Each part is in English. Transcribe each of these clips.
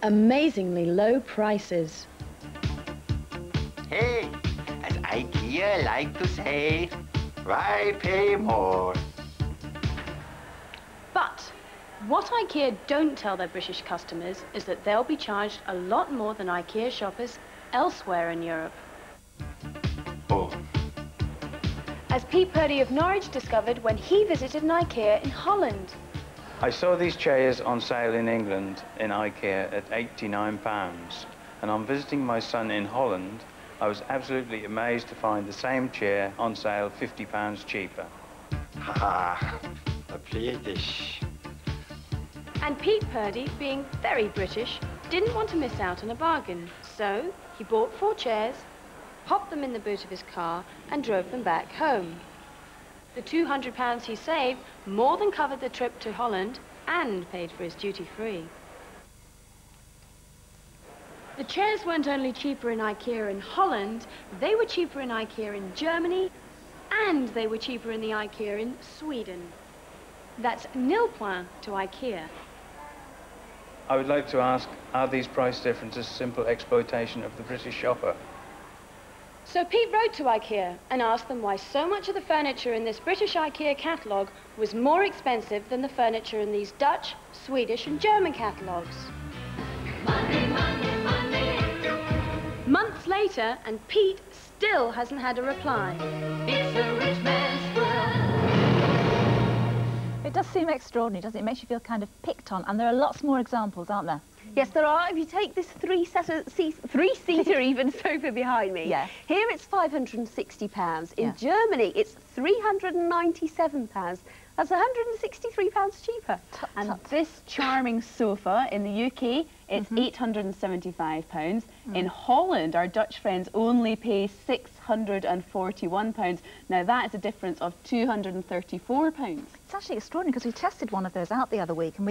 Amazingly low prices. Hey, as IKEA like to say, why pay more? But what IKEA don't tell their British customers is that they'll be charged a lot more than IKEA shoppers elsewhere in Europe. Oh. As Pete Purdy of Norwich discovered when he visited an IKEA in Holland. I saw these chairs on sale in England in IKEA at £89, and on visiting my son in Holland, I was absolutely amazed to find the same chair on sale £50 cheaper. Haha, the British. And Pete Purdy, being very British, didn't want to miss out on a bargain. So he bought 4 chairs, popped them in the boot of his car and drove them back home. The £200 he saved more than covered the trip to Holland and paid for his duty-free. The chairs weren't only cheaper in IKEA in Holland, they were cheaper in IKEA in Germany, and they were cheaper in the IKEA in Sweden. That's nil point to IKEA. I would like to ask, are these price differences simple exploitation of the British shopper? So Pete wrote to IKEA and asked them why so much of the furniture in this British IKEA catalogue was more expensive than the furniture in these Dutch, Swedish and German catalogues. Money, money, money. Months later, and Pete still hasn't had a reply. It's a rich man's world. It does seem extraordinary, doesn't it? It makes you feel kind of picked on, and there are lots more examples, aren't there? Yes, there are. If you take this three-seater even sofa behind me, yeah. Here it's £560. In yeah. Germany, it's £397. That's £163 cheaper. And this charming sofa in the UK, it's £875. In Holland, our Dutch friends only pay £641. Now that is a difference of £234. It's actually extraordinary because we tested one of those out the other week and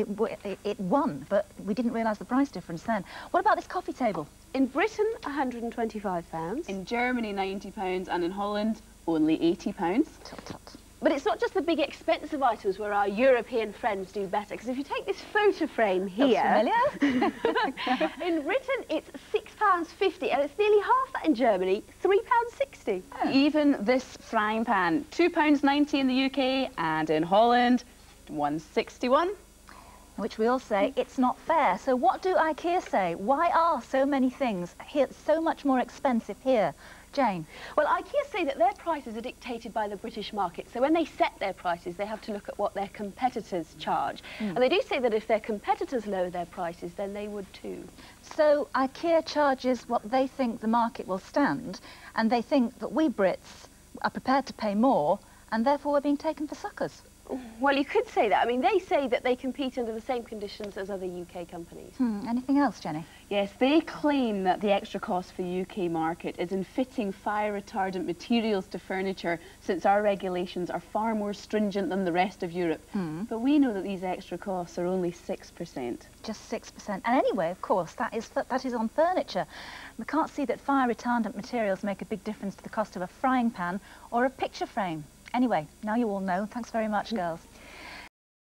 it won, but we didn't realise the price difference then. What about this coffee table? In Britain, £125. In Germany, £90, and in Holland, only £80. Tut, tut. But it's not just the big expensive items where our European friends do better, because if you take this photo frame here... Familiar? In Britain, it's £6.50, and it's nearly half that in Germany, £3.60. Oh. Even this frying pan, £2.90 in the UK, and in Holland, £1.61. Which we all say, it's not fair. So what do IKEA say? Why are so many things here so much more expensive here? Jane? Well, IKEA say that their prices are dictated by the British market. So when they set their prices, they have to look at what their competitors charge. And they do say that if their competitors lower their prices, then they would too. So IKEA charges what they think the market will stand, and they think that we Brits are prepared to pay more, and therefore we're being taken for suckers. Well, you could say that. I mean, they say that they compete under the same conditions as other UK companies. Anything else, Jenny? Yes, they claim that the extra cost for the UK market is in fitting fire-retardant materials to furniture, since our regulations are far more stringent than the rest of Europe. But we know that these extra costs are only 6%. Just 6%. And anyway, of course, that is on furniture. We can't see that fire-retardant materials make a big difference to the cost of a frying pan or a picture frame. Anyway, now you all know. Thanks very much, girls.